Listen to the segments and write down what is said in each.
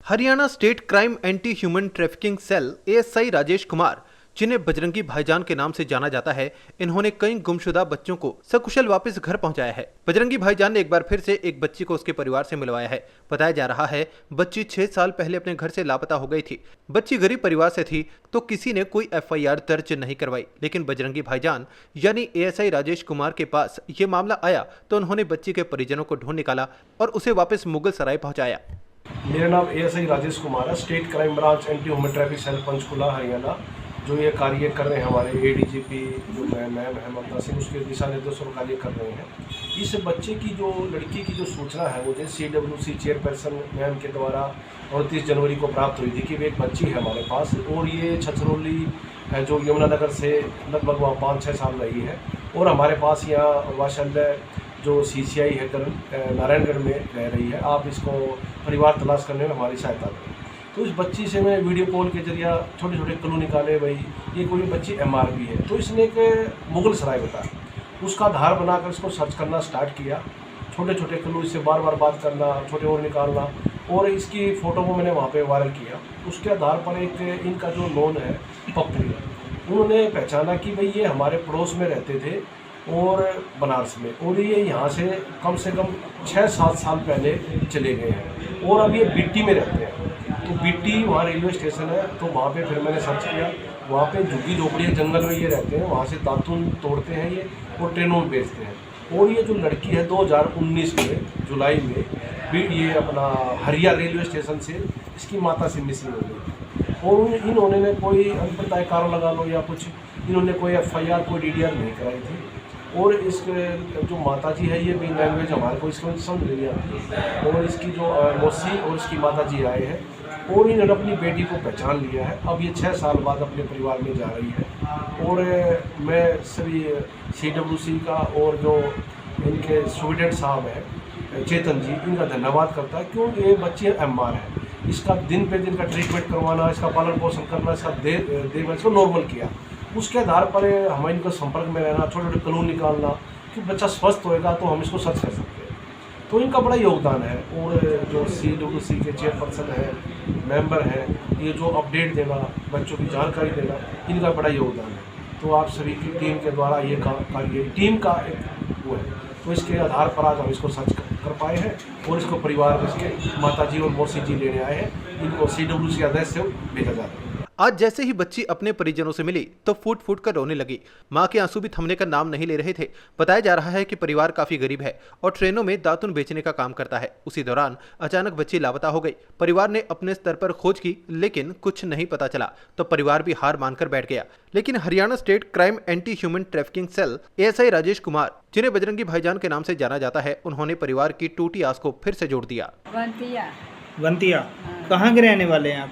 Haryana state crime anti human trafficking cell ASI Rajesh Kumar, जिन्हें बजरंगी भाईजान के नाम से जाना जाता है, इन्होंने कई गुमशुदा बच्चों को सकुशल वापस घर पहुंचाया है। बजरंगी भाईजान ने एक बार फिर से एक बच्ची को उसके परिवार से मिलवाया है। बताया जा रहा है बच्ची 6 साल पहले अपने घर से लापता हो गई थी। बच्ची गरीब परिवार से थी तो किसी ने कोई एफआईआर दर्ज नहीं करवाई, लेकिन बजरंगी भाईजान यानी एएसआई राजेश कुमार के पास ये मामला आया तो उन्होंने बच्ची के परिजनों को ढूंढ निकाला और उसे वापस मुगल सराय पहुंचाया। मेरा नाम एएसआई राजेश कुमार है, state crime branch anti human traffic cell Panchkula Haryana. जो ये कार्य कर रहे हैं हमारे एडीजीपी जो मैम है ममता सिंह, उसके दिशा निर्देशों का कार्य कर रहे हैं। इस बच्चे की जो लड़की की जो सूचना है मुझे CWC चेयरपर्सन मैम के द्वारा 29 जनवरी को प्राप्त हुई थी कि वे एक बच्ची है हमारे पास और ये छछरौली जो यमुनानगर से लगभग वहाँ 5-6 साल रही है और हमारे पास यहाँ वाशल्य जो CCI है नारायणगढ़ में रह रही है। आप इसको परिवार तलाश करने में हमारी सहायता करें। तो इस बच्ची से मैं वीडियो कॉल के जरिए छोटे छोटे क्लू निकाले, भाई ये कोई बच्ची MRB है। तो इसने एक मुगल सराय बताया, उसका आधार बनाकर इसको सर्च करना स्टार्ट किया। छोटे छोटे क्लू, इससे बार बार बात करना, छोटे और निकालना, और इसकी फ़ोटो को मैंने वहाँ पे वायरल किया। उसके आधार पर एक इनका जो नोन है पप्पू, उन्होंने पहचाना कि भाई ये हमारे पड़ोस में रहते थे और बनारस में, और ये यहाँ से कम 6-7 साल पहले चले गए हैं और अब ये बीटी में रहते हैं। तो बीटी वहाँ रेलवे स्टेशन है, तो वहाँ पे फिर मैंने सर्च किया। वहाँ पे झुग्गी झोपड़ी जंगल में ये रहते हैं, वहाँ से दातुन तोड़ते हैं ये और ट्रेनों में बेचते हैं। और ये जो लड़की है 2019 में जुलाई में ये अपना हरिया रेलवे स्टेशन से इसकी माता से मिसिंग हो गई और इन्होंने कोई अनपताय कारण लगा लो या कुछ, इन्होंने कोई FIR कोई DDR नहीं कराई थी। और इसके जो माता जी है, ये भी लैंग्वेज हमारे को इसको समझ नहीं आती, और इसकी जो मौसी और इसकी माता जी आए हैं और इन्होंने अपनी बेटी को पहचान लिया है। अब ये 6 साल बाद अपने परिवार में जा रही है और मैं सभी CWC का और जो इनके स्टूडेंट साहब हैं चेतन जी, इनका धन्यवाद करता है, क्योंकि ये बच्ची MR है। इसका दिन पे दिन का ट्रीटमेंट करवाना, इसका पालन पोषण करना, इसका देखभाल इसको नॉर्मल किया। उसके आधार पर हमें इनका संपर्क में रहना, छोटे छोटे कानून निकालना कि बच्चा स्वस्थ होएगा तो हम इसको सर्च कर सकते हैं। तो इनका बड़ा योगदान है। और जो CWC के चेयरपर्सन है, मेंबर हैं, ये जो अपडेट देना, बच्चों की जानकारी देना, इनका बड़ा योगदान है। तो आप सभी की टीम के द्वारा ये कार्य टीम का एक वो है, तो इसके आधार पर आज हम इसको सर्च कर पाए हैं और इसको परिवार इसके माता जी और मौसी जी लेने आए हैं। इनको CWC के आदेश से भेजा जा रहा है। आज जैसे ही बच्ची अपने परिजनों से मिली तो फूट फूट कर रोने लगी। मां के आंसू भी थमने का नाम नहीं ले रहे थे। बताया जा रहा है कि परिवार काफी गरीब है और ट्रेनों में दातुन बेचने का काम करता है। उसी दौरान अचानक बच्ची लापता हो गई। परिवार ने अपने स्तर पर खोज की, लेकिन कुछ नहीं पता चला तो परिवार भी हार मानकर बैठ गया। लेकिन Haryana state crime anti human trafficking cell ASI Rajesh Kumar, जिन्हें बजरंगी भाईजान के नाम से जाना जाता है, उन्होंने परिवार की टूटी आस को फिर से जोड़ दिया। वंतिया कहाँ के रहने वाले हैं आप?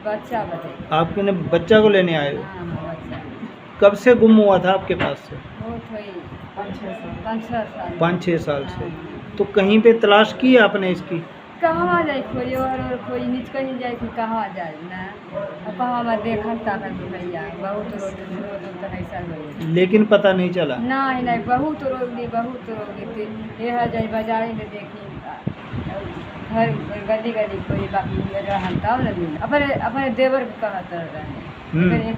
बच्चा बताइए। आपने बच्चा को लेने आए हो? हाँ, बच्चा। कब से गुम हुआ था आपके पास से? वो 5-6 साल से। तो कहीं पे तलाश की आपने इसकी? कहाँ जाए कोई और कोई नीच कहीं जाए कि कहाँ जाए ना, कहाँ मैं देखा ताकत भैया बहुत रोड ऐसा हो, लेकिन पता नहीं चला। नहीं बहुत रोगी ये जाए बाजार में देखी घर गली कोई बाकी रहन तब लगी अपने देवर के कहत रहे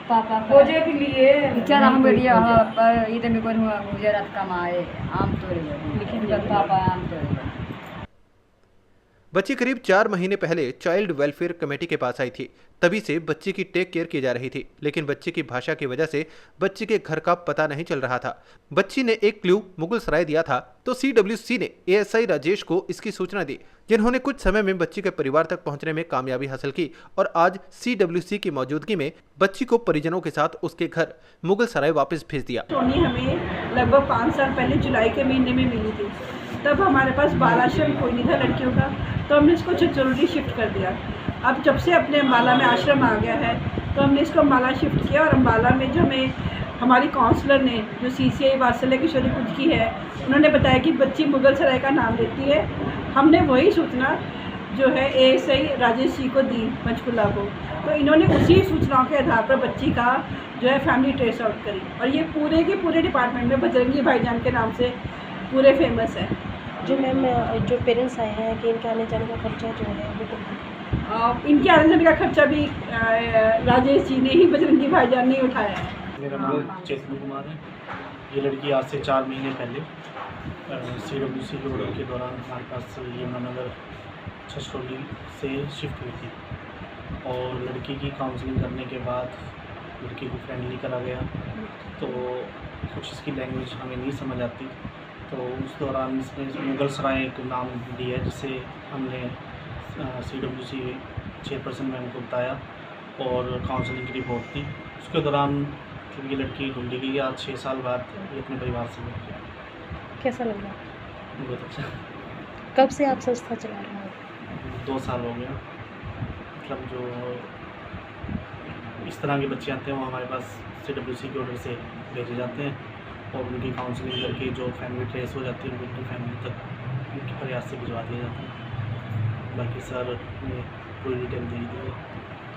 पापा खोजे के लिए बेचारा हम लिया पर इधर में कोई हुआ गुजरात कमाए आम तोड़े लेकिन पापा आम तोड़े। बच्ची करीब 4 महीने पहले चाइल्ड वेलफेयर कमेटी के पास आई थी। तभी से बच्ची की टेक केयर की जा रही थी, लेकिन बच्ची की भाषा की वजह से बच्ची के घर का पता नहीं चल रहा था। बच्ची ने एक क्लू मुगल सराय दिया था तो CWC ने एएसआई राजेश को इसकी सूचना दी, जिन्होंने कुछ समय में बच्ची के परिवार तक पहुंचने में कामयाबी हासिल की और आज CWC की मौजूदगी में बच्ची को परिजनों के साथ उसके घर मुगल सराय वापस भेज दिया। टोनी हमें लगभग 5 साल पहले जुलाई के महीने में मिली थी। तब हमारे पास बाल आश्रम कोई नहीं था लड़कियों का, तो हमने इसको छछरौली शिफ्ट कर दिया। अब जब से अपने अम्बाला में आश्रम आ गया है तो हमने इसको अम्बाला शिफ्ट किया और अम्बाला में जो हमें हमारी काउंसलर ने जो CCI वात्सल्य किशोरी खुद की है, उन्होंने बताया कि बच्ची मुगल सराय का नाम लेती है। हमने वही सूचना जो है एएसआई राजेश जी को दी पंचकुला को, तो इन्होंने उसी सूचनाओं के आधार पर बच्ची का जो है फैमिली ट्रेस आउट करी और ये पूरे के पूरे डिपार्टमेंट में बजरंगी भाईजान के नाम से पूरे फेमस है। जो मैम जो पेरेंट्स आए हैं कि इनके आने जाने का खर्चा जो है वो तो इनके आने जाने का खर्चा भी राजेश जी ने ही, बजरंगी भाईजान ने ही उठाया है। मेरा नाम चेतन कुमार है। ये लड़की आज से 4 महीने पहले CWC के ऑर्डर के दौरान हमारे पास यमुनानगर छछरौली से शिफ्ट हुई थी और लड़की की काउंसलिंग करने के बाद लड़की को फ्रेंडली करा गया, तो कुछ इसकी लैंग्वेज हमें नहीं समझ आती, तो उस दौरान इसने मुगल सराय एक नाम दिया जिसे हमने CWC चेयरपर्सन मैम को बताया और काउंसलिंग की रिपोर्ट दी। उसके दौरान जब ये लड़की ढूंढी गई आज 6 साल बाद ये अपने परिवार से मिल गया। कैसा लग रहा? बहुत अच्छा। कब से आप संस्था चला रहे हैं? 2 साल हो गया। मतलब जो इस तरह के बच्चे आते हैं वो हमारे पास CWC के ऑर्डर से भेजे जाते हैं और उनकी काउंसलिंग करके जो फैमिली ट्रेस हो जाती है उनकी फैमिली तक उनके प्रयास से भिजवा दिया जाता है। बाकी सर ने पूरी डिटेल दी है।